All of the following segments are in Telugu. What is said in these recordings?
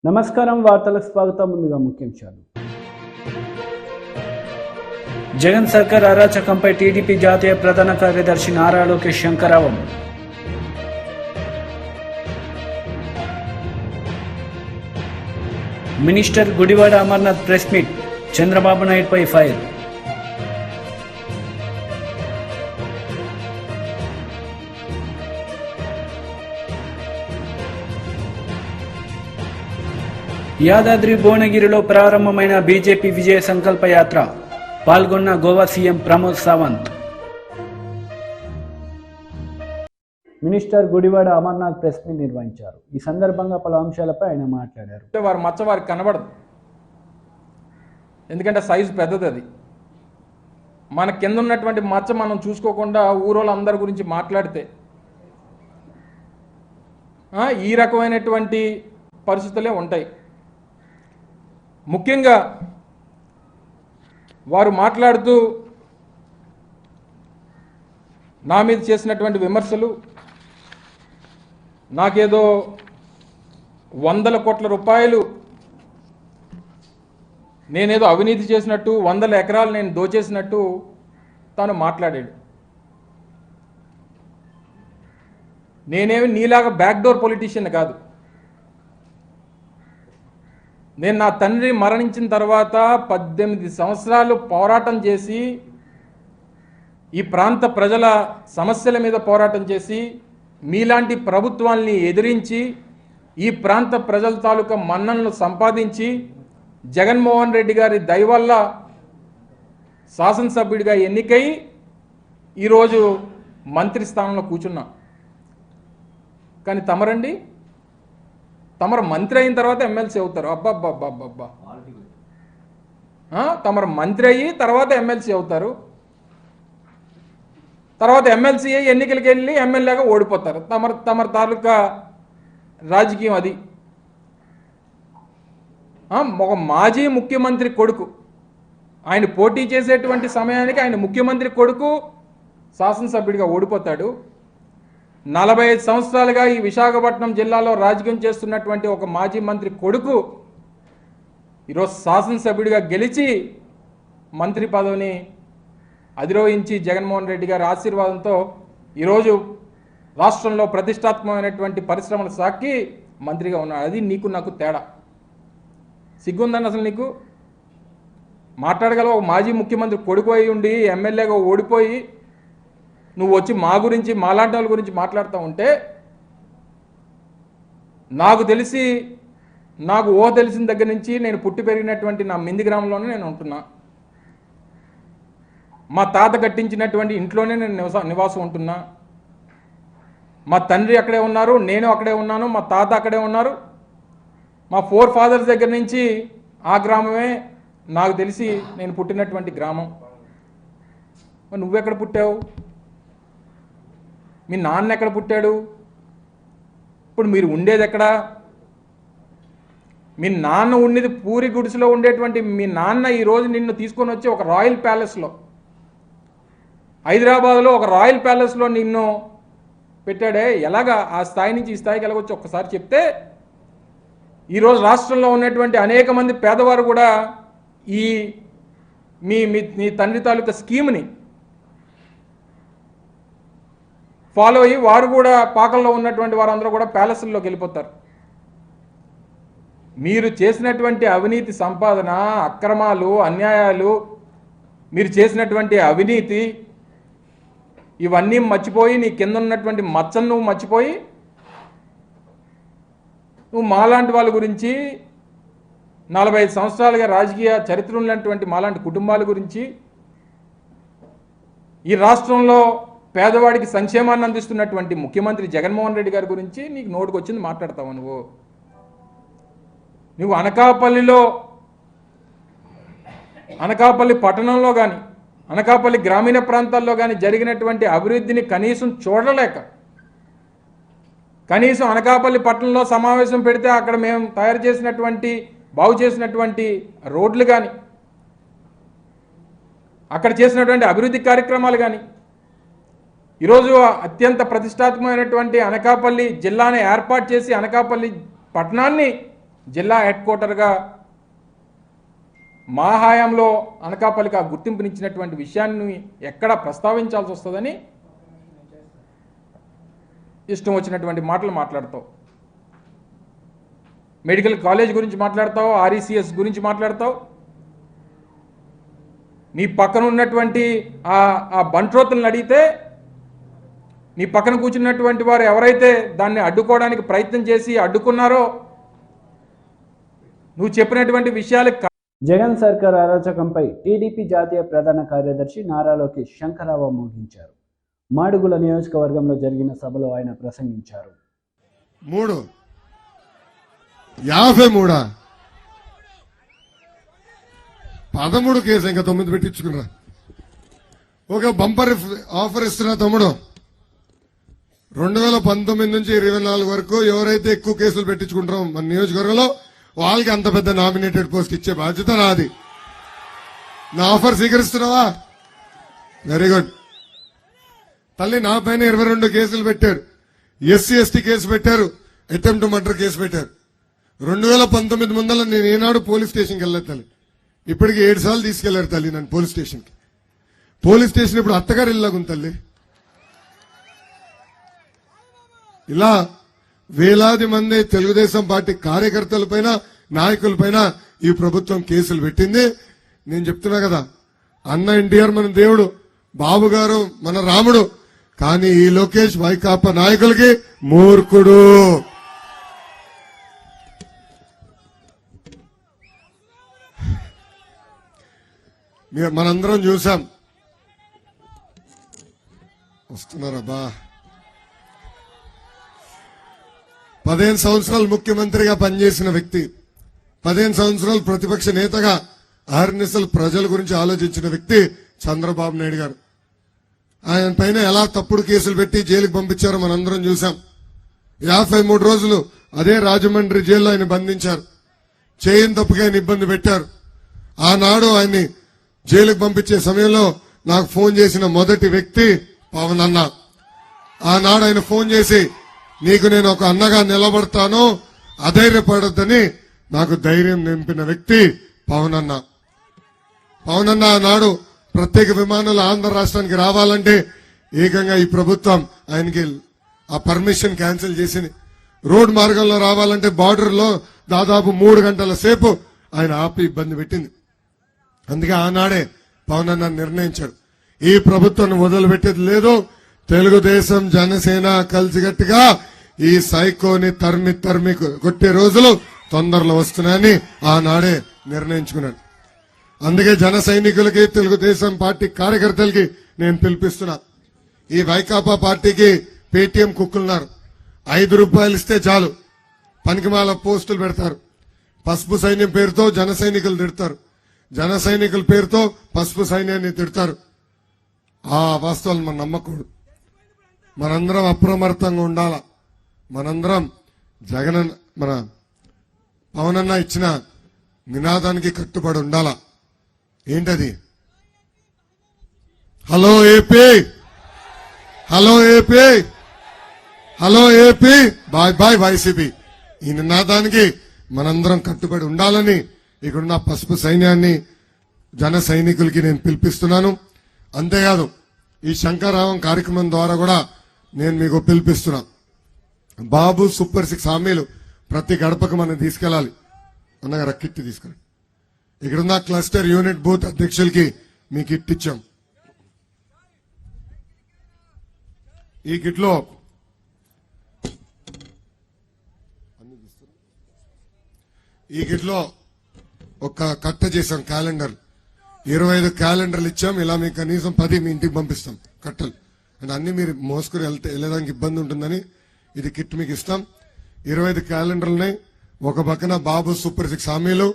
నమస్కారం వార్తలకు స్వాగతం. ముందుగా ముఖ్యాంశాలు. జగన్ సర్కార్ అరాచకంపై టీడీపీ జాతీయ ప్రధాన కార్యదర్శి నారా లోకేష్ శంకరావం. Minister Gudivada Amarnath press meet, Chandrababu నాయుడుపై ఫైర్. యాదాద్రి భువనగిరిలో ప్రారంభమైన బీజేపీ విజయ సంకల్ప యాత్ర, పాల్గొన్న Goa CM Pramod Sawant. Minister Gudivada Amarnath press meet నిర్వహించారు. ఈ సందర్భంగా పలు అంశాలపై ఆయన మాట్లాడారు. వారి మచ్చ వారికి కనబడదు, ఎందుకంటే సైజు పెద్దది. అది మన కింద ఉన్నటువంటి మచ్చ మనం చూసుకోకుండా ఊరోళ్ళందరి గురించి మాట్లాడితే ఈ రకమైనటువంటి పరిస్థితులే ఉంటాయి. ముఖ్యంగా వారు మాట్లాడుతూ నా మీద చేసినటువంటి విమర్శలు, నాకేదో 100 కోట్ల రూపాయలు నేనేదో అవినీతి చేసినట్టు, 100 ఎకరాలు నేను దోచేసినట్టు తాను మాట్లాడాడు. నేనేమి నీలాగా బ్యాక్డోర్ పొలిటీషియన్ కాదు. నేను నా తండ్రి మరణించిన తర్వాత 18 సంవత్సరాలు పోరాటం చేసి, ఈ ప్రాంత ప్రజల సమస్యల మీద పోరాటం చేసి, మీలాంటి ప్రభుత్వాల్ని ఎదిరించి, ఈ ప్రాంత ప్రజల తాలూకా మన్ననలు సంపాదించి, జగన్మోహన్ రెడ్డి గారి దయ వల్ల శాసనసభ్యుడిగా ఎన్నికై ఈరోజు మంత్రి స్థానంలో కూర్చున్నా. కానీ తమరండి, తమరు మంత్రి అయిన తర్వాత ఎమ్మెల్సీ అవుతారు. అబ్బబ్బబ్బబ్బబ్బా, తమరు మంత్రి అయ్యి తర్వాత ఎమ్మెల్సీ అవుతారు. తర్వాత ఎమ్మెల్సీ అయ్యి ఎన్నికలకి వెళ్ళి ఎమ్మెల్యేగా ఓడిపోతారు. తమరు తాలూకా రాజకీయం అది. ఒక మాజీ ముఖ్యమంత్రి కొడుకు, ఆయన పోటీ చేసేటువంటి సమయానికి ఆయన ముఖ్యమంత్రి కొడుకు శాసనసభ్యుడిగా ఓడిపోతాడు. 45 సంవత్సరాలుగా ఈ విశాఖపట్నం జిల్లాలో రాజకీయం చేస్తున్నటువంటి ఒక మాజీ మంత్రి కొడుకు ఈరోజు శాసనసభ్యుడిగా గెలిచి మంత్రి పదవిని అధిరోహించి జగన్మోహన్ రెడ్డి గారి ఆశీర్వాదంతో ఈరోజు రాష్ట్రంలో ప్రతిష్టాత్మకమైనటువంటి పరిశ్రమల శాఖకి మంత్రిగా ఉన్నాడు. అది నీకు నాకు తేడా. సిగ్గుందని అసలు నీకు మాట్లాడగలవు? ఒక మాజీ ముఖ్యమంత్రి కొడుకు అయి ఉండి ఎమ్మెల్యేగా ఓడిపోయి నువ్వు వచ్చి మా గురించి, మాలాంటి వాళ్ళ గురించి మాట్లాడుతూ ఉంటే, నాకు ఊహ తెలిసిన దగ్గర నుంచి నేను పుట్టి పెరిగినటువంటి నా మింది గ్రామంలోనే నేను ఉంటున్నా. మా తాత కట్టించినటువంటి ఇంట్లోనే నేను నివాసం ఉంటున్నా. మా తండ్రి అక్కడే ఉన్నారు, నేను అక్కడే ఉన్నాను, మా తాత అక్కడే ఉన్నారు. మా 4 ఫాదర్స్ దగ్గర నుంచి ఆ గ్రామమే నాకు తెలిసి నేను పుట్టినటువంటి గ్రామం. నువ్వెక్కడ పుట్టావు? మీ నాన్న ఎక్కడ పుట్టాడు? ఇప్పుడు మీరు ఉండేది ఎక్కడా? మీ నాన్న ఉండేది పూరి గుడిసెలో ఉండేటువంటి మీ నాన్న ఈరోజు నిన్ను తీసుకొని వచ్చి ఒక రాయల్ ప్యాలెస్లో, హైదరాబాద్లో ఒక రాయల్ ప్యాలెస్లో నిన్ను పెట్టాడే. ఎలాగా ఆ స్థాయి నుంచి ఈ స్థాయికి ఎలాగొచ్చి ఒక్కసారి చెప్తే, ఈరోజు రాష్ట్రంలో ఉన్నటువంటి అనేక మంది పేదవారు కూడా ఈ మీ తండ్రి తాలూకా స్కీమ్ని ఫాలో అయ్యి వారు కూడా పాకల్లో ఉన్నటువంటి వారందరూ కూడా ప్యాలెస్ల్లోకి వెళ్ళిపోతారు. మీరు చేసినటువంటి అవినీతి సంపాదన, అక్రమాలు, అన్యాయాలు, మీరు చేసినటువంటి అవినీతి, ఇవన్నీ మర్చిపోయి, నీ కింద ఉన్నటువంటి మచ్చను నువ్వు మర్చిపోయి, నువ్వు మాలాంటి వాళ్ళ గురించి, 45 సంవత్సరాలుగా రాజకీయ చరిత్ర ఉన్నటువంటి మాలాంటి కుటుంబాల గురించి, ఈ రాష్ట్రంలో పేదవాడికి సంక్షేమాన్ని అందిస్తున్నటువంటి ముఖ్యమంత్రి జగన్మోహన్ రెడ్డి గారి గురించి నీకు నోటికి వచ్చింది మాట్లాడతావు. నువ్వు అనకాపల్లి పట్టణంలో కానీ, అనకాపల్లి గ్రామీణ ప్రాంతాల్లో కానీ జరిగినటువంటి అభివృద్ధిని కనీసం చూడలేక, కనీసం అనకాపల్లి పట్టణంలో సమావేశం పెడితే అక్కడ మేము తయారు చేసినటువంటి, బాగు చేసినటువంటి రోడ్లు కానీ, అక్కడ చేసినటువంటి అభివృద్ధి కార్యక్రమాలు కానీ, ఈరోజు అత్యంత ప్రతిష్టాత్మకమైనటువంటి అనకాపల్లి జిల్లాని ఏర్పాటు చేసి అనకాపల్లి పట్టణాన్ని జిల్లా హెడ్ క్వార్టర్గా మా హయాంలో అనకాపల్లికి ఆ గుర్తింపునిచ్చినటువంటి విషయాన్ని ఎక్కడ ప్రస్తావించాల్సి వస్తుందని ఇష్టం వచ్చినటువంటి మాటలు మాట్లాడతావు. మెడికల్ కాలేజ్ గురించి మాట్లాడతావు, ఆర్ఈసిఎస్ గురించి మాట్లాడతావు. నీ పక్కన ఉన్నటువంటి ఆ బంట్రోతులను అడిగితే నీ పక్కన కూర్చున్నటువంటి వారు ఎవరైతే దాన్ని అడ్డుకోవడానికి ప్రయత్నం చేసి అడ్డుకున్నారో నువ్వు చెప్పినటువంటి విషయాలు జగన్ సర్కార్ అరాచకంపై టీడీపీ జాతీయ ప్రధాన కార్యదర్శి నారా లోకేష్ శంఖారావం మోగించారు. మాడుగుల నియోజకవర్గంలో జరిగిన సభలో ఆయన ప్రసంగించారు. 53 13 కేసు ఇంకా 9 పెట్టించుకున్నా. ఒక బంపర్ ఆఫర్ ఇస్తున్నా తమ్ముడు. 2019 నుంచి 24 వరకు ఎవరైతే ఎక్కువ కేసులు పెట్టించుకుంటారో మన నియోజకవర్గంలో వాళ్ళకి అంత పెద్ద నామినేటెడ్ పోస్ట్ ఇచ్చే బాధ్యత నాది. నా ఆఫర్ స్వీకరిస్తున్నావా? Very good. తల్లి నా పైన 22 కేసులు పెట్టారు. ఎస్సీ ఎస్టీ కేసు పెట్టారు, అటెంప్ట్ మర్డర్ కేసు పెట్టారు. 2019 ముందల నేను ఏనాడు పోలీస్ స్టేషన్కి వెళ్ళలేదు తల్లి. ఇప్పటికి 7 సార్లు తీసుకెళ్లారు తల్లి నన్ను పోలీస్ స్టేషన్కి. పోలీస్ స్టేషన్ ఇప్పుడు అత్తగారు ఇల్లాగుంది తల్లి. ఇలా వేలాది మంది తెలుగుదేశం పార్టీ కార్యకర్తలపైన నాయకులపైన ఈ ప్రభుత్వం కేసులు పెట్టింది. నేను చెప్తున్నా కదా, అన్న ఎన్టీఆర్ మన దేవుడు, బాబు గారు మన రాముడు, కానీ ఈ లోకేష్ వైకాపా నాయకులకి మూర్ఖుడు. మనందరం చూసాం. వస్తున్నారబ్బా. 15 సంవత్సరాలు ముఖ్యమంత్రిగా పనిచేసిన వ్యక్తి, 15 సంవత్సరాలు ప్రతిపక్ష నేతగా ఆర్ఎన్ఎస్ఎల్ ప్రజల గురించి ఆలోచించిన వ్యక్తి చంద్రబాబు నాయుడు గారు. ఆయన పైన ఎలా తప్పుడు కేసులు పెట్టి జైలుకి పంపించారో మనందరం చూసాం. 53 రోజులు అదే రాజమండ్రి జైల్లో ఆయన బంధించారు. చేయని తప్పుగా ఆయన ఇబ్బంది పెట్టారు. ఆనాడు ఆయన్ని జైలుకు పంపించే సమయంలో నాకు ఫోన్ చేసిన మొదటి వ్యక్తి పవన్ అన్న. ఆనాడు ఆయన ఫోన్ చేసి, నీకు నేను ఒక అన్నగా నిలబడతాను, అధైర్యపడొద్దని నాకు ధైర్యం నింపిన వ్యక్తి పవన్ అన్న. పవన్ అన్న ఆనాడు ప్రత్యేక విమానాలు ఆంధ్ర రాష్ట్రానికి రావాలంటే ఏకంగా ఈ ప్రభుత్వం ఆయనకి ఆ పర్మిషన్ క్యాన్సిల్ చేసింది. రోడ్ మార్గంలో రావాలంటే బార్డర్ లో దాదాపు 3 గంటల సేపు ఆయన ఆపి ఇబ్బంది పెట్టింది. అందుకే ఆనాడే పవన్ అన్న నిర్ణయించాడు, ఈ ప్రభుత్వాన్ని వదిలిపెట్టేది లేదు, తెలుగుదేశం జనసేన కలిసిగట్టుగా ఈ సైకోని తరిమి కొట్టే రోజులు తొందరలో వస్తున్నాయని ఆనాడే నిర్ణయించుకున్నాడు. అందుకే జన సైనికులకి తెలుగుదేశం పార్టీ కార్యకర్తలకి నేను పిలిపిస్తున్నా. ఈ వైకాపా పార్టీకి పేటీఎం కుక్కులున్నారు. 5 రూపాయలు ఇస్తే చాలు పనికిమాల పోస్టులు పెడతారు. పసుపు సైన్యం పేరుతో జన సైనికులు తిడతారు, జన సైనికుల పేరుతో పసుపు సైన్యాన్ని తిడతారు. ఆ వాస్తవాలు మనం నమ్మకూడదు. మనందరం అప్రమత్తంగా ఉండాల. మనందరం మన పవన్ అన్న ఇచ్చిన నినాదానికి కట్టుబడి ఉండాలా. ఏంటది? Hello AP, hello AP, hello AP, bye bye YCP. ఈ నినాదానికి మనందరం కట్టుబడి ఉండాలని ఇక్కడున్న పసుపు సైన్యాన్ని జన సైనికులకి నేను పిలిపిస్తున్నాను. అంతేకాదు ఈ శంకరావం కార్యక్రమం ద్వారా కూడా నేను మీకు పిలిపిస్తున్నా. బాబు సూపర్ 6 హామీలు ప్రతి గడపకు మనం తీసుకెళ్లాలి. అన్నగా కిట్ తీసుకురండి. ఇక్కడున్న క్లస్టర్ యూనిట్ బూత్ అధ్యక్షులకి మీ కిట్ ఇచ్చాం. ఈ కిట్లో ఒక కట్ట చేశాం క్యాలెండర్. 25 క్యాలెండర్లు ఇచ్చాం. ఇలా మీకు కనీసం 10 మీ ఇంటికి పంపిస్తాం కట్టలు. అంటే అన్ని మీరు మోసుకుని వెళ్ళడానికి ఇబ్బంది ఉంటుందని ఇది కిట్ మీకు ఇస్తాం. 25 క్యాలెండర్లున్నాయి. ఒక పక్కన బాబు సూపర్ 6 హామీలు,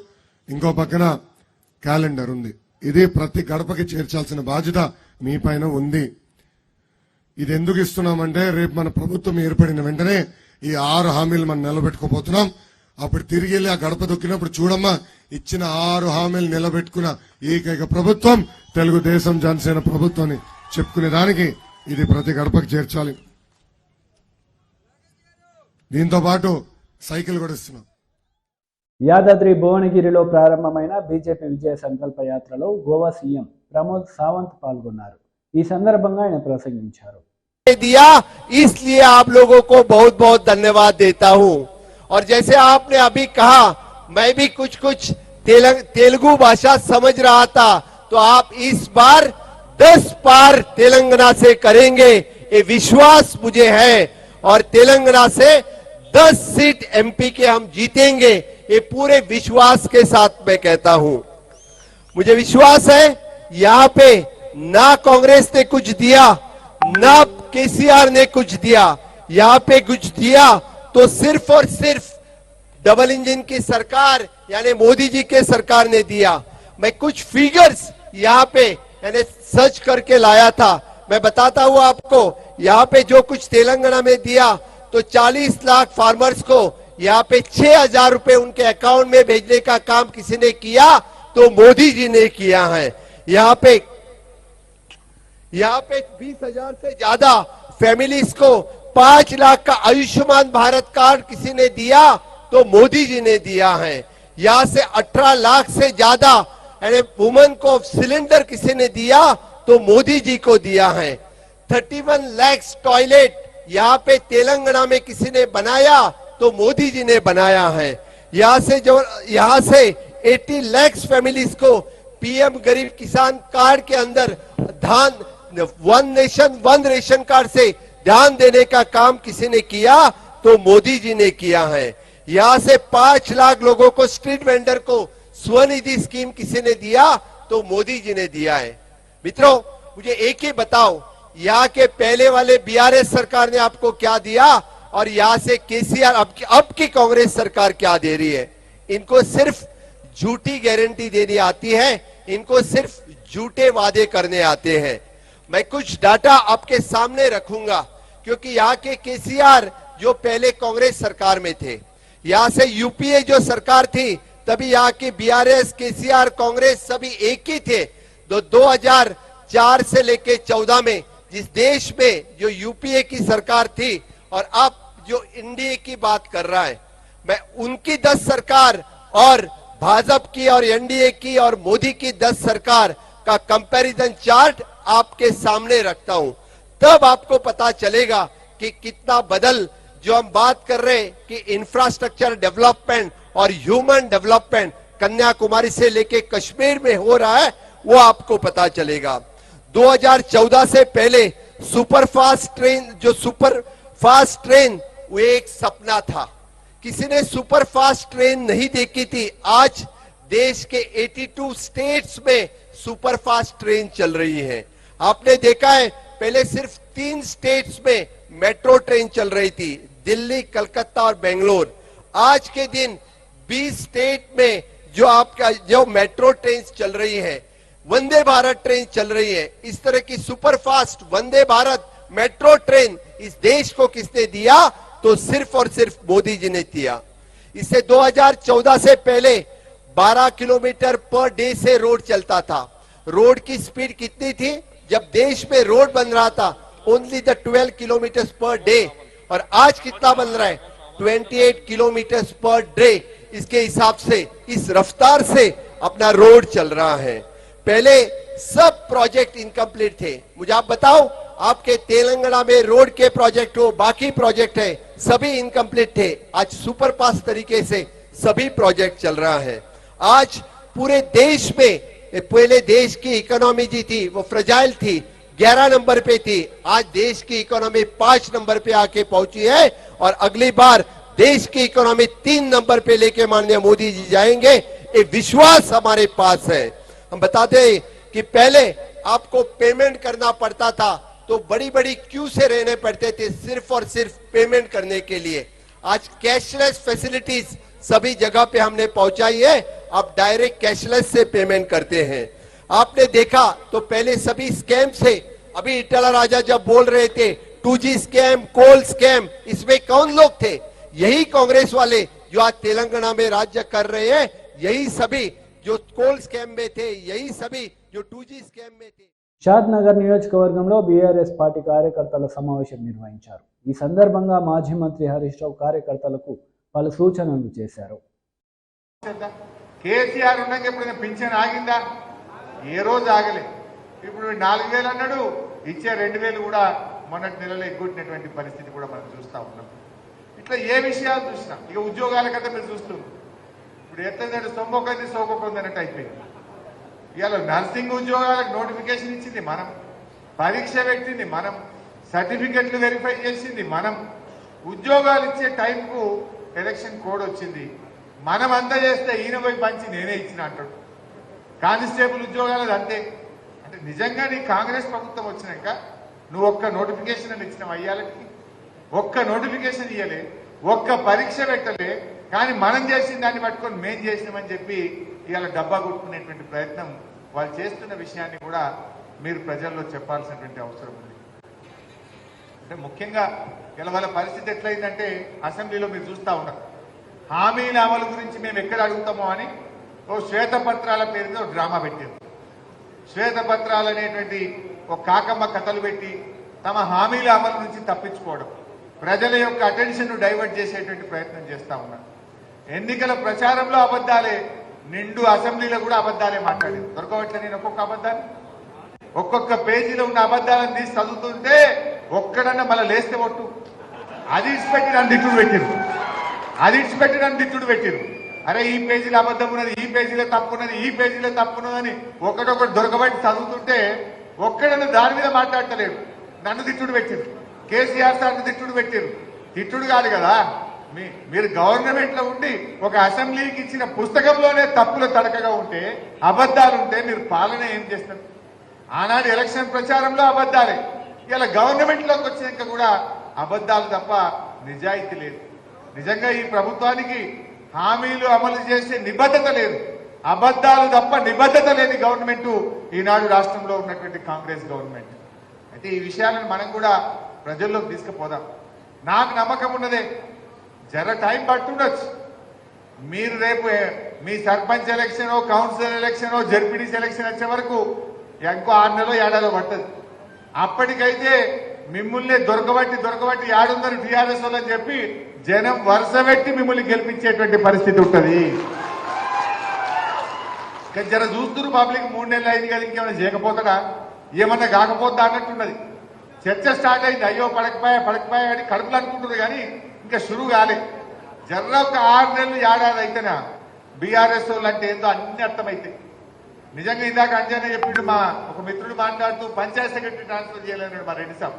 ఇంకో పక్కన క్యాలెండర్ ఉంది. ఇది ప్రతి గడపకి చేర్చాల్సిన బాధ్యత మీ పైన ఉంది. ఇది ఎందుకు ఇస్తున్నామంటే రేపు మన ప్రభుత్వం ఏర్పడిన వెంటనే ఈ 6 హామీలు మనం నిలబెట్టుకోబోతున్నాం. అప్పుడు తిరిగి వెళ్ళి ఆ గడప దొక్కినప్పుడు చూడమ్మా, ఇచ్చిన 6 హామీలు నిలబెట్టుకున్న ఏకైక ప్రభుత్వం తెలుగుదేశం జనసేన ప్రభుత్వాన్ని చెప్పుకునే దానికి ఇది ప్రతి గడపకి చేర్చాలి. దీంతో పాటు సైకిల్ కూడా ఇస్తున్నాం. యాదాద్రి భువనగిరిలో ప్రారంభమైన బీజేపీ విజయ సంకల్ప యాత్రలో గోవా సీఎం ప్రమోద్ సావంత్ పాల్గొన్నారు. ఈ సందర్భంగా ఆయన ప్రసంగించారు. दिया इसलिए आप लोगों को बहुत बहुत धन्यवाद देता हूं। और जैसे आपने अभी कहा, मैं भी कुछ कुछ तेलुगु भाषा समझ रहा था, तो आप इस बार 10 पार तेलंगाना से करेंगे, ये विश्वास मुझे है। और तेलंगाना से 10 सीट एमपी के हम जीतेंगे, ये पूरे विश्वास के साथ मैं कहता हूं। मुझे विश्वास है यहाँ पे ना कांग्रेस ने कुछ दिया, ना केसीआर ने कुछ दिया, यहाँ पे कुछ दिया तो सिर्फ और सिर्फ डबल इंजन की सरकार यानी मोदी जी के सरकार ने दिया। मैं कुछ फिगर्स यहाँ पे यानी सर्च करके लाया था, मैं बताता हूँ आपको। यहाँ पे जो कुछ तेलंगाना में दिया तो 40 लाख फार्मर्स को यहाँ पे 6,000 रुपए उनके अकाउंट में भेजने का काम किसी ने किया तो मोदी जी ने किया है। यहाँ पे 20,000 से ज्यादा फैमिलीज को 5 लाख का आयुष्मान भारत कार्ड किसी ने दिया तो मोदी जी ने दिया है। यहाँ से 18 लाख से ज्यादा यानी वुमेन को सिलेंडर किसी ने दिया तो मोदी जी को दिया है। 31 लाख टॉयलेट यहाँ पे तेलंगाना में किसी ने बनाया तो मोदी जी ने बनाया है। यहाँ से 80 लाख फैमिलीज को पीएम गरीब किसान कार्ड के अंदर धान 1 नेशन 1 रेशन कार्ड से ध्यान देने का काम किसी ने किया तो मोदी जी ने किया है। यहाँ से 5 लाख लोगों को स्ट्रीट वेंडर को स्वनिधि स्कीम किसी ने दिया तो मोदी जी ने दिया है। मित्रों, मुझे एक ही बताओ, यहाँ के पहले वाले बीआरएस सरकार ने आपको क्या दिया और यहाँ से केसीआर अब की कांग्रेस सरकार क्या दे रही है? इनको सिर्फ झूठी गारंटी देनी आती है, इनको सिर्फ झूठे वादे करने आते हैं। मैं कुछ डाटा आपके सामने रखूंगा क्योंकि यहाँ के केसीआर जो पहले कांग्रेस सरकार में थे, यहाँ से यूपीए जो सरकार थी तभी यहाँ की बीआरएस केसीआर कांग्रेस सभी एक ही थे। 2004 से लेके 14 में जिस देश में जो यूपीए की सरकार थी और अब जो एनडीए की बात कर रहा है, मैं उनकी 10 सरकार और भाजपा की और एनडीए की और मोदी की 10 सरकार का कंपैरिजन चार्ट आपके सामने रखता हूं, तब आपको पता चलेगा कि कितना बदल जो हम बात कर रहे हैं कि इंफ्रास्ट्रक्चर डेवलपमेंट और ह्यूमन डेवलपमेंट कन्याकुमारी से लेके कश्मीर में हो रहा है, वो आपको पता चलेगा। 2014 से पहले सुपर फास्ट ट्रेन वो एक सपना था, किसी ने सुपर फास्ट ट्रेन नहीं देखी थी। आज देश के 82 स्टेट्स में सुपर फास्ट ट्रेन चल रही है। आपने देखा है पहले सिर्फ 3 स्टेट्स में मेट्रो ट्रेन चल रही थी, दिल्ली, कलकत्ता और बेंगलोर। आज के दिन 20 स्टेट में जो मेट्रो ट्रेन चल रही है, वंदे भारत ट्रेन चल रही है। इस तरह की super fast Vande Bharat metro train इस देश को किसने दिया? तो सिर्फ और सिर्फ मोदी जी ने दिया। इससे 2014 से पहले 12 किलोमीटर पर डे से रोड चलता था। रोड की स्पीड कितनी थी जब देश में रोड बन रहा था? Only the 12 kilometre per day. और आज कितना बन रहा है? 28 किलोमीटर पर डे। इसके हिसाब से इस रफ्तार से अपना रोड चल रहा है। पहले सब प्रोजेक्ट इनकम्प्लीट थे। मुझे आप बताओ, आपके तेलंगाना में रोड के प्रोजेक्ट हो, बाकी प्रोजेक्ट है, सभी इनकम्प्लीट थे। आज सुपर फास्ट तरीके से सभी प्रोजेक्ट चल रहा है। आज पूरे देश में पहले देश की इकोनॉमी जी थी वो फ्रजाइल थी, 11 नंबर पे थी। आज देश की इकोनॉमी 5 नंबर पे आके पहुंची है और अगली बार देश की इकोनॉमी 3 नंबर पे लेके माननीय मोदी जी जाएंगे, ये विश्वास हमारे पास है। हम बताते हैं कि पहले आपको पेमेंट करना पड़ता था तो बड़ी बड़ी क्यू से रहने पड़ते थे सिर्फ और सिर्फ पेमेंट करने के लिए। आज कैशलेस फैसिलिटीज सभी जगह पे हमने पहुंचाई है। अब डायरेक्ट कैशलेस से पेमेंट करते हैं। आपने देखा तो पहले सभी स्कैम से, अभी इटाला राजा जब बोल रहे थे 2G स्कैम, कोल स्कैम, इसमें कौन लोग थे? यही कांग्रेस वाले जो आज तेलंगाना में राज्य कर रहे हैं, यही सभी जो कोल स्कैम में थे, यही सभी जो 2G స్కామ్ में थे। షాద్నగర్ నియోజకవర్గంలో బీఆర్ఎస్ పార్టీ కార్యకర్తల సమావేశం నిర్వహించారు. ఈ సందర్భంగా మాజీ మంత్రి హరీష్ రావు కార్యకర్తలకు పలు సూచనలు చేశారు. కేసీఆర్ ఉండగా ఎప్పుడైనా పింఛన్ ఆగిందా? ఏ రోజు ఆగలే. ఇప్పుడు 4,000 అన్నాడు, ఇచ్చే 2,000 కూడా మొన్నటి నెలలో ఎగ్గొట్టినటువంటి పరిస్థితి కూడా మనం చూస్తా ఉన్నాం. ఇట్లా ఏ విషయాలు చూసినా ఇక ఉద్యోగాల కథ మీరు చూస్తున్నాం. ఇప్పుడు ఎట్లంటే సొమ్మొకది సోకొకంది అన్నట్టు అయిపోయింది. ఇవాళ నర్సింగ్ ఉద్యోగాలకు నోటిఫికేషన్ ఇచ్చింది మనం, పరీక్ష పెట్టింది మనం, సర్టిఫికెట్లు వెరిఫై చేసింది మనం, ఉద్యోగాలు ఇచ్చే టైంకు ఎలక్షన్ కోడ్ వచ్చింది. మనం అంతా చేస్తే ఈయన పోయి పంచి నేనే ఇచ్చిన అంటాడు. కానిస్టేబుల్ ఉద్యోగాలు అంతే. అంటే నిజంగా నీ కాంగ్రెస్ ప్రభుత్వం వచ్చినాక నువ్వు ఒక్క నోటిఫికేషన్ అని ఇచ్చినావు అయ్యాలకి, ఒక్క నోటిఫికేషన్ ఇవ్వలే, ఒక్క పరీక్ష పెట్టలే. కానీ మనం చేసిన దాన్ని పట్టుకొని మేం చేసినామని చెప్పి ఇవాళ డబ్బా కొట్టుకునేటువంటి ప్రయత్నం వాళ్ళు చేస్తున్న విషయాన్ని కూడా మీరు ప్రజల్లో చెప్పాల్సినటువంటి అవసరం ఉంది. అంటే ముఖ్యంగా ఇలా వాళ్ళ పరిస్థితి ఎట్లయిందంటే అసెంబ్లీలో మీరు చూస్తూ ఉన్నారు. హామీల అమలు గురించి మేము ఎక్కడ అడుగుతామో అని ఓ శ్వేతపత్రాల పేరు మీద ఒక డ్రామా పెట్టారు. శ్వేతపత్రాలు అనేటువంటి ఒక కాకమ్మ కథలు పెట్టి తమ హామీల అమలు నుంచి తప్పించుకోవడం, ప్రజల యొక్క అటెన్షన్ డైవర్ట్ చేసేటువంటి ప్రయత్నం చేస్తా ఉన్నారు. ఎన్నికల ప్రచారంలో అబద్ధాలే, నిండు అసెంబ్లీలో కూడా అబద్ధాలే మాట్లాడింది. దొరకవట్లే నేను ఒక్కొక్క పేజీలో ఉన్న అబద్ధాలను తీసి చదువుతుంటే ఒక్కడన్నా మళ్ళీ లేస్తే ఒట్టు అది ఇచ్చిపెట్టి నన్ను దిట్టుడు పెట్టిరు. అరే ఈ పేజీలో అబద్ధం ఉన్నది, ఈ పేజీలో తప్పున్నది, ఈ పేజీలో తప్పున్నదని ఒకటొకటి దొరకబట్టి చదువుతుంటే ఒక్కడన్నా దాని మీద మాట్లాడతలేడు. నన్ను తిట్టుడు పెట్టిరు, కేసీఆర్ సార్ని తిట్టుడు పెట్టిరు. తిట్టుడు కాదు కదా, మీరు గవర్నమెంట్ లో ఉండి ఒక అసెంబ్లీకి ఇచ్చిన పుస్తకంలోనే తప్పుల తడకగా ఉంటే, అబద్ధాలు ఉంటే మీరు పాలన ఏం చేస్తారు? ఆనాడు ఎలక్షన్ ప్రచారంలో అబద్ధాలే, ఇలా గవర్నమెంట్ లోకి వచ్చినాక కూడా అబద్ధాలు తప్ప నిజాయితీ లేదు. నిజంగా ఈ ప్రభుత్వానికి హామీలు అమలు చేసే నిబద్ధత లేదు, అబద్ధాలు తప్ప నిబద్ధత లేని గవర్నమెంట్ ఈనాడు రాష్ట్రంలో ఉన్నటువంటి కాంగ్రెస్ గవర్నమెంట్. అయితే ఈ విషయాలను మనం కూడా ప్రజల్లోకి తీసుకుపోదాం. నాకు నమ్మకం ఉన్నదే, జర టైం పట్టుండొచ్చు. మీరు రేపు మీ sarpanch election, councillor election, ZPTC election వచ్చే వరకు ఇంకో 6 నెలలో 7 నెలలో పట్టదు. అప్పటికైతే మిమ్మల్ని దొరకబట్టి ఆడుందని టీఆర్ఎస్ అని చెప్పి జనం వరుస పెట్టి మిమ్మల్ని గెలిపించేటువంటి పరిస్థితి ఉంటుంది. జర చూస్తున్నారు పబ్లిక్ 3 నెలలు అయింది కదా, ఇంకేమైనా చేయకపోతాడా, ఏమన్నా కాకపోతా అన్నట్టున్నది. చర్చ స్టార్ట్ అయింది, అయ్యో పడకపోయా అని కడుపులు అనుకుంటున్నారు కానీ ఇంకా షురు కాలే. జర్ర ఒక 6 నెలలు ఏడాది అయితేనా బీఆర్ఎస్ వాళ్ళు అంటే ఏందో అన్ని అర్థమైతే. నిజంగా ఇందాక అంజనే చెప్పిండు, మా ఒక మిత్రుడు మాట్లాడుతూ పంచాయత్ సెక్రటరీ ట్రాన్స్ఫర్ చేయలేన్నాడు మా రెడ్డి సాబ్.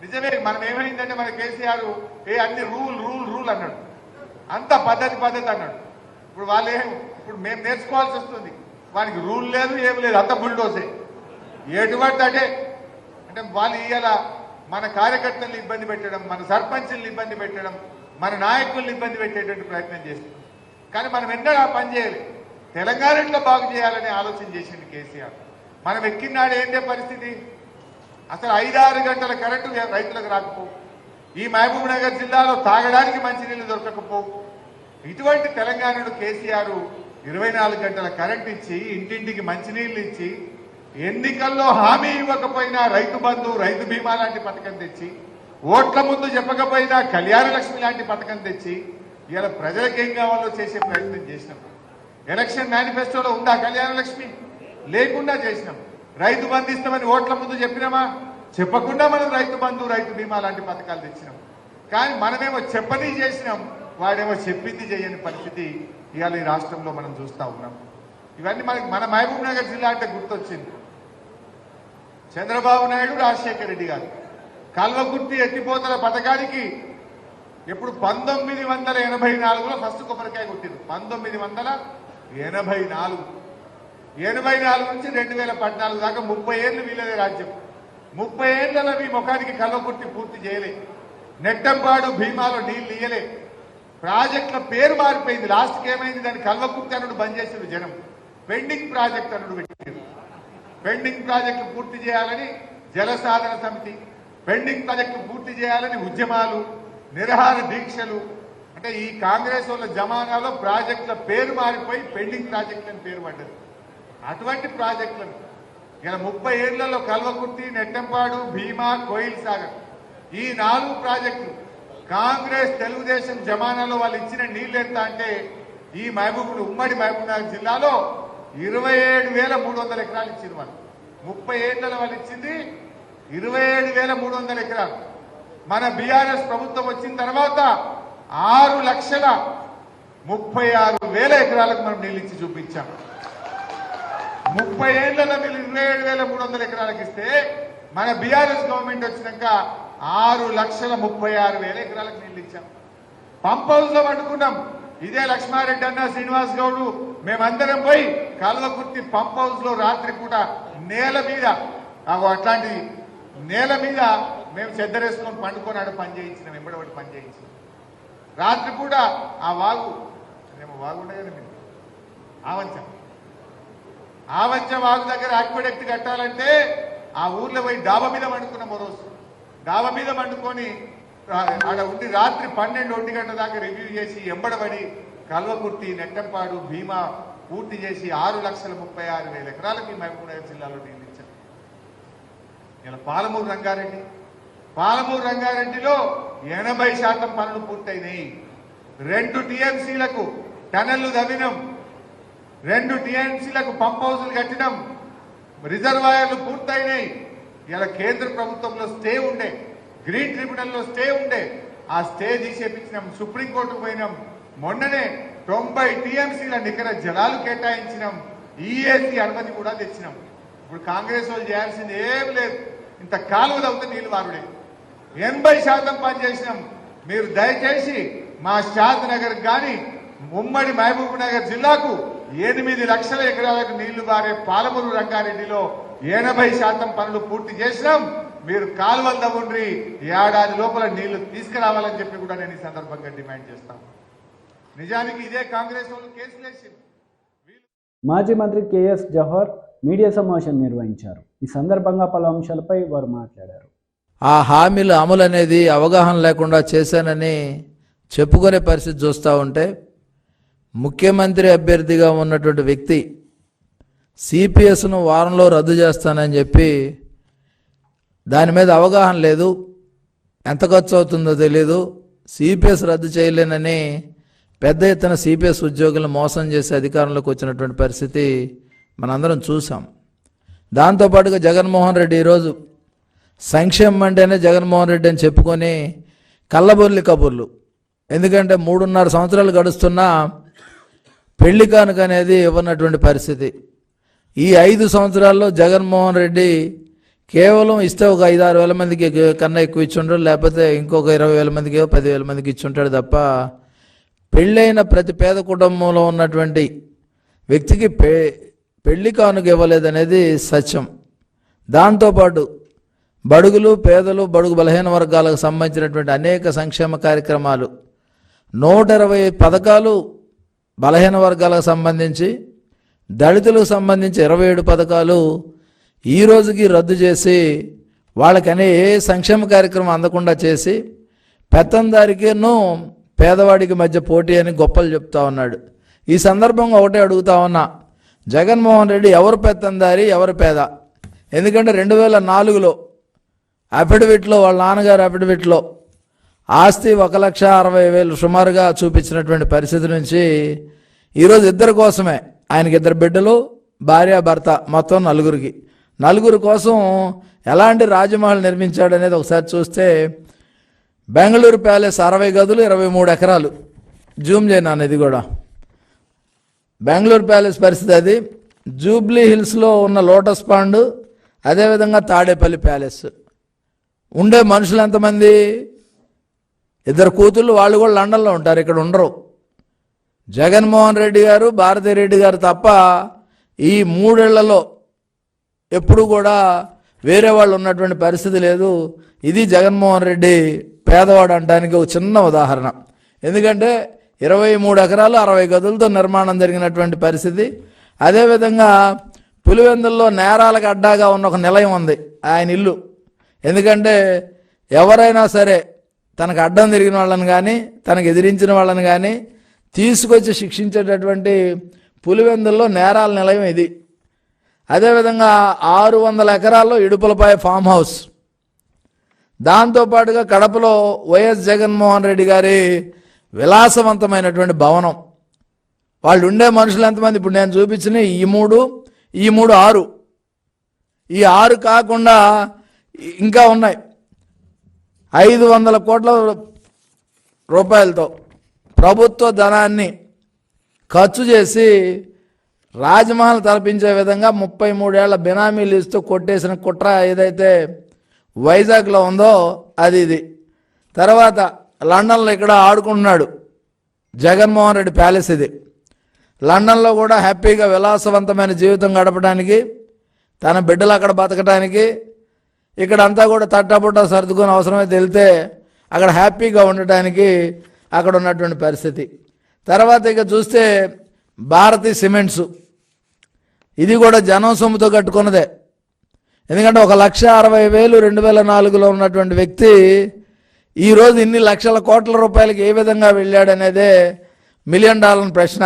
నిజమే, మనం ఏమైందంటే మన కేసీఆర్ అన్ని రూల్ అన్నాడు, అంత పద్ధతి అన్నాడు. ఇప్పుడు ఇప్పుడు మేము నేర్చుకోవాల్సి వస్తుంది. వానికి రూల్ లేదు, ఏం లేదు, అంత బుల్డోసే ఎటువంటి అంటే వాళ్ళు ఇవాళ మన కార్యకర్తలను ఇబ్బంది పెట్టడం, మన సర్పంచులను ఇబ్బంది పెట్టడం, మన నాయకులను ఇబ్బంది పెట్టేటువంటి ప్రయత్నం చేస్తున్నాం. కానీ మనం ఎన్నడూ ఆ పని చేయాలి, తెలంగాణ ఎట్లా బాగు చేయాలని ఆలోచన చేసింది కేసీఆర్. మనం ఎక్కినాడు ఏంటే పరిస్థితి, అసలు 5-6 గంటల కరెంటు రైతులకు రాకపోవు, ఈ మహబూబ్ నగర్ జిల్లాలో తాగడానికి మంచినీళ్లు దొరకకపోవు. ఇటువంటి తెలంగాణను కేసీఆర్ 24 గంటల కరెంట్ ఇచ్చి, ఇంటింటికి మంచినీళ్లు ఇచ్చి, ఎన్నికల్లో హామీ ఇవ్వకపోయినా రైతు బంధు, రైతు బీమా లాంటి పథకం తెచ్చి, ఓట్ల ముందు చెప్పకపోయినా కళ్యాణ లక్ష్మి లాంటి పథకం తెచ్చి ఇలా ప్రజలకు ఏం కావాలో చేసే ప్రయత్నం చేసినాం. ఎలక్షన్ మేనిఫెస్టోలో ఉందా కళ్యాణ లక్ష్మి? లేకుండా చేసినాం. రైతు బంధు ఇస్తామని ఓట్ల ముందు చెప్పినామా? చెప్పకుండా మనం రైతు బంధు, రైతు బీమా లాంటి పథకాలు తెచ్చినాం. కానీ మనమేమో చెప్పని చేసినాం, వాడేమో చెప్పింది చేయని పరిస్థితి ఇవాళ ఈ రాష్ట్రంలో మనం చూస్తూ ఉన్నాం. ఇవన్నీ మన మహబూబ్ నగర్ జిల్లా అంటే గుర్తొచ్చింది. చంద్రబాబు నాయుడు, రాజశేఖర రెడ్డి గారు కల్వకుర్తి ఎత్తిపోతల పథకానికి ఎప్పుడు 1984లో ఫస్ట్ కొబ్బరికాయ కొట్టింది. 1984 నుంచి 2014 దాకా 30 ఏళ్ళు వీళ్ళదే రాజ్యం. 30 ఏళ్లలో మీ ముఖానికి కల్వకుర్తి పూర్తి చేయలే, నెట్టంపాడు భీమాలో నీళ్లు ఇయ్యలే, ప్రాజెక్టుల పేరు మారిపోయింది. లాస్ట్కి ఏమైంది, దాన్ని కల్వకుర్తి అన్నుడు బంద్ చేసిన జనం పెండింగ్ ప్రాజెక్ట్ అన్నుడు పెట్టారు. పెండింగ్ ప్రాజెక్టు పూర్తి చేయాలని జలసాధన సమితి, పెండింగ్ ప్రాజెక్టు పూర్తి చేయాలని ఉద్యమాలు, నిరహార దీక్షలు. అంటే ఈ కాంగ్రెస్ వాళ్ళ జమానాలో ప్రాజెక్టుల పేరు మారిపోయి పెండింగ్ ప్రాజెక్టులని పేరు పడ్డది. అటువంటి ప్రాజెక్టులను ఇలా 30 ఏళ్లలో కల్వకుర్తి, నెట్టంపాడు, భీమా, కోయిల్ సాగర్ ఈ 4 ప్రాజెక్టులు కాంగ్రెస్ తెలుగుదేశం జమానాలో వాళ్ళు ఇచ్చిన నీళ్ళు ఎంత అంటే ఈ ఉమ్మడి మహబూబ్నగర్ జిల్లాలో 27,300 ఎకరాలు ఇచ్చింది వాళ్ళు. 30 ఏళ్లలో వాళ్ళు ఇచ్చింది 27,300 ఎకరాలు. మన బీఆర్ఎస్ ప్రభుత్వం వచ్చిన తర్వాత 6,36,000 ఎకరాలకు మనం నీళ్ళు ఇచ్చి చూపించాం. 30 ఏళ్లలో మీరు 27,300 ఎకరాలకు ఇస్తే మన బీఆర్ఎస్ గవర్నమెంట్ వచ్చినాక 6,36,000 ఎకరాలకు నీళ్ళు ఇచ్చాం. పంప్ హౌస్ లో పట్టుకున్నాం. ఇదే లక్ష్మారెడ్డి అన్న, శ్రీనివాస్ గౌడ్ మేమందరం పోయి కల్వకుర్తి పంప్ హౌస్ లో రాత్రి పూట నేల మీద అట్లాంటి నేల మీద మేము చెద్దరేసుకొని పండుకొని ఆడ పని చేయించినాం. వెంబడబడి పని చేయించినాం. రాత్రి పూట ఆ వాగు ఉండే కదా మీరు ఆవంచ వాగు దగ్గర ఆక్విడక్ట్ కట్టాలంటే ఆ ఊర్లో పోయి డాబా మీద పండుకున్నాం. ఓ రోజు డాబా మీద పండుకొని ఆడ ఉండి రాత్రి 12-1 గంటల దాకా రివ్యూ చేసి ఎంబడబడి కల్వకుర్తి, నెట్టంపాడు, భీమా పూర్తి చేసి 6,36,000 ఎకరాలకి మహబూబ్నగర్ జిల్లాలో నీళ్ళు ఇచ్చాం. ఇలా పాలమూరు రంగారెడ్డిలో 80% పనులు పూర్తయినాయి. 2 టీఎంసీలకు టనళ్లు తవ్వినాం. 2 టీఎంసీలకు పంప్ హౌజులు కట్టినాం. రిజర్వాయర్లు పూర్తయినాయి. ఇలా కేంద్ర ప్రభుత్వంలో స్టే ఉండే, గ్రీన్ ట్రిబ్యునల్లో స్టే ఉండే, ఆ స్టే తీసేపించినాం. సుప్రీంకోర్టుకు పోయినాం. మొన్ననే 90 టీఎంసీల నికర జలాలు కేటాయించినాం. ఈఏసీ అనుమతి కూడా తెచ్చినాం. ఇప్పుడు కాంగ్రెస్ వాళ్ళు చేయాల్సింది ఏం లేదు. ఇంత కాలువలు అవుతే నీళ్లు వారుడే. 80% పని చేసినాం. మీరు దయచేసి మా షాద్ నగర్ కానీ ఉమ్మడి మహబూబ్ నగర్ జిల్లాకు 8 లక్షల ఎకరాలకు నీళ్లు బారే పాలమూరు రంగారెడ్డిలో 80% పనులు పూర్తి చేసినాం. మీరు కాలువలు తవ్వండి, ఏడాది లోపల నీళ్లు తీసుకురావాలని చెప్పి కూడా నేను ఈ సందర్భంగా డిమాండ్ చేస్తాను. నిజానికి ఇదే కాంగ్రెస్ వాళ్ళు కేసులు వేసింది. మాజీ మంత్రి కేఎస్ జవహర్ మీడియా సమావేశం నిర్వహించారు. ఈ సందర్భంగా పలు అంశాలపై వారు మాట్లాడారు. ఆ హామీల అమలు అనేది అవగాహన లేకుండా చేశానని చెప్పుకునే పరిస్థితి చూస్తూ ఉంటే, ముఖ్యమంత్రి అభ్యర్థిగా ఉన్నటువంటి వ్యక్తి సిపిఎస్ను వారంలో రద్దు చేస్తానని చెప్పి దాని మీద అవగాహన లేదు, ఎంత ఖర్చు అవుతుందో తెలియదు, సిపిఎస్ రద్దు చేయలేనని పెద్ద ఎత్తున సిపిఎస్ ఉద్యోగులను మోసం చేసి అధికారంలోకి వచ్చినటువంటి పరిస్థితి మనందరం చూసాం. దాంతోపాటుగా జగన్మోహన్ రెడ్డి ఈరోజు సంక్షేమం అంటేనే జగన్మోహన్ రెడ్డి అని చెప్పుకొని కళ్ళబొల్లి కబుర్లు. ఎందుకంటే 3.5 సంవత్సరాలు గడుస్తున్నా పెళ్లి కానుక అనేది ఇవ్వనటువంటి పరిస్థితి. ఈ 5 సంవత్సరాల్లో జగన్మోహన్ రెడ్డి కేవలం ఇస్తే ఒక 5-6 వేల మందికి కన్నా ఎక్కువ ఇచ్చుంటాడు, లేకపోతే ఇంకొక 20,000 మందికి 10,000 మందికి ఇచ్చుంటాడు తప్ప పెళ్ళైన ప్రతి పేద కుటుంబంలో ఉన్నటువంటి వ్యక్తికి పెళ్లి కానుక ఇవ్వలేదనేది సత్యం. దాంతోపాటు బడుగులు, పేదలు, బడుగు బలహీన వర్గాలకు సంబంధించినటువంటి అనేక సంక్షేమ కార్యక్రమాలు 120 పథకాలు బలహీన వర్గాలకు సంబంధించి, దళితులకు సంబంధించి 27 పథకాలు ఈ రోజుకి రద్దు చేసి వాళ్ళకనే ఏ సంక్షేమ కార్యక్రమం అందకుండా చేసి పెత్తందారికిను పేదవాడికి మధ్య పోటీ అని గొప్పలు చెప్తా ఉన్నాడు. ఈ సందర్భంగా ఒకటే అడుగుతా ఉన్నా, జగన్మోహన్ రెడ్డి ఎవరు పెత్తందారి, ఎవరు పేద? ఎందుకంటే 2004లో అఫిడవిట్లో, వాళ్ళ నాన్నగారు అఫిడవిట్లో ఆస్తి 1,60,000 సుమారుగా చూపించినటువంటి పరిస్థితి నుంచి ఈరోజు ఇద్దరి కోసమే, ఆయనకి 2 బిడ్డలు, భార్య, భర్త, మొత్తం 4 కోసం ఎలాంటి రాజమహల్ నిర్మించాడు అనేది ఒకసారి చూస్తే, బెంగళూరు ప్యాలెస్ 60 గదులు, 23 ఎకరాలు. జూమ్ చేయను, ఇది కూడా బెంగళూరు ప్యాలెస్ పరిస్థితి అది. జూబ్లీ హిల్స్లో ఉన్న లోటస్ పాండ్, అదేవిధంగా తాడేపల్లి ప్యాలెస్. ఉండే మనుషులు ఎంతమంది? 2 కూతుళ్ళు, వాళ్ళు కూడా లండన్లో ఉంటారు, ఇక్కడ ఉండరు. జగన్మోహన్ రెడ్డి గారు, భారతిరెడ్డి గారు తప్ప ఈ 3 ఏళ్లలో ఎప్పుడు కూడా వేరే వాళ్ళు ఉన్నటువంటి పరిస్థితి లేదు. ఇది జగన్మోహన్ రెడ్డి పేదవాడు అనడానికి ఒక చిన్న ఉదాహరణ. ఎందుకంటే 23 ఎకరాలు 60 గదులతో నిర్మాణం జరిగినటువంటి పరిస్థితి. అదేవిధంగా పులివెందుల్లో నేరాలకు అడ్డాగా ఉన్న ఒక నిలయం ఉంది, ఆయన ఇల్లు. ఎందుకంటే ఎవరైనా సరే తనకు అడ్డం తిరిగిన వాళ్ళని కానీ, తనకు ఎదిరించిన వాళ్ళని కానీ తీసుకొచ్చి శిక్షించేటటువంటి పులివెందుల్లో నేరాల నిలయం ఇది. అదేవిధంగా 600 ఎకరాల్లో ఇడుపులపాయ ఫామ్ హౌస్. దాంతోపాటుగా కడపలో వైఎస్ జగన్మోహన్ రెడ్డి గారి విలాసవంతమైనటువంటి భవనం. వాళ్ళు ఉండే మనుషులు ఎంతమంది? ఇప్పుడు నేను చూపించిన ఈ మూడు 6, ఈ 6 కాకుండా ఇంకా ఉన్నాయి. 500 కోట్ల రూపాయలతో ప్రభుత్వ ధనాన్ని ఖర్చు చేసి రాజమహల్ తలపించే విధంగా 33 ఏళ్ల బినామీలు ఇస్తూ కొట్టేసిన కుట్ర ఏదైతే వైజాగ్లో ఉందో అది ఇది. తర్వాత లండన్లో ఇక్కడ ఆడుకుంటున్నాడు జగన్మోహన్ రెడ్డి ప్యాలెస్ ఇది. లండన్లో కూడా హ్యాపీగా విలాసవంతమైన జీవితం గడపడానికి, తన బిడ్డలు అక్కడ బతకడానికి, ఇక్కడ అంతా కూడా తట్టబుట్ట సర్దుకొని అవసరమైతే వెళ్తే అక్కడ హ్యాపీగా ఉండటానికి అక్కడ ఉన్నటువంటి పరిస్థితి. తర్వాత ఇక చూస్తే భారతీ సిమెంట్స్, ఇది కూడా జనం సొమ్ముతో కట్టుకున్నదే. ఎందుకంటే 1,60,000 2004లో ఉన్నటువంటి వ్యక్తి ఈరోజు ఇన్ని లక్షల కోట్ల రూపాయలకి ఏ విధంగా వెళ్ళాడనేదే $1 మిలియన్ ప్రశ్న.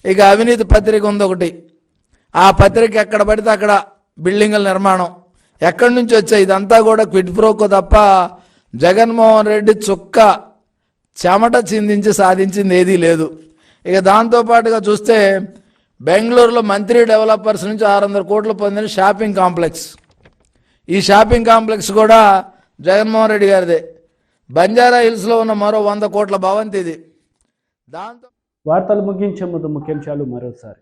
ఇక అవినీతి పత్రిక ఉంది ఒకటి, ఆ పత్రిక ఎక్కడ పడితే అక్కడ బిల్డింగుల నిర్మాణం ఎక్కడి నుంచి వచ్చాయి? ఇదంతా కూడా క్విడ్ ప్రోకో తప్ప జగన్మోహన్ రెడ్డి చుక్క చెమట చిందించి సాధించింది ఏదీ లేదు. ఇక దాంతోపాటుగా చూస్తే బెంగళూరులో మంత్రి డెవలపర్స్ నుంచి 600 కోట్లు పొందిన షాపింగ్ కాంప్లెక్స్, ఈ షాపింగ్ కాంప్లెక్స్ కూడా జగన్మోహన్ రెడ్డి గారిదే. బంజారా హిల్స్లో ఉన్న మరో 100 కోట్ల భవంతి ఇది. దాంతో వార్తలు ముగించే ముందు ముఖ్యాంశాలు మరోసారి.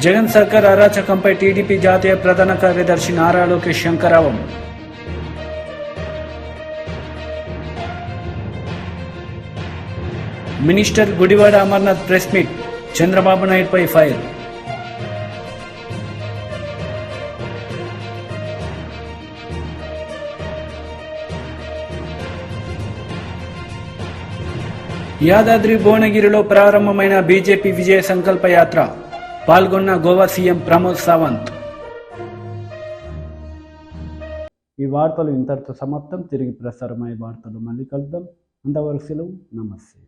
జగన్ సర్కార్ అరాచకంపై టీడీపీ జాతీయ ప్రధాన కార్యదర్శి నారా లోకేష్ శంకరావం. Minister Gudivada Amarnath press meet, Chandrababu నాయుడుపై ఫైర్. యాదాద్రి భువనగిరిలో ప్రారంభమైన బీజేపీ విజయ సంకల్ప యాత్ర, పాల్గొన్న గోవా సీఎం ప్రమోద్ సావంత్. ఈ వార్తలు ఇంతటితో సమాప్తం. తిరిగి ప్రసారమయ్యే వార్తలు మళ్ళీ కలుద్దాం. అంతవరకు సెలవు. నమస్తే.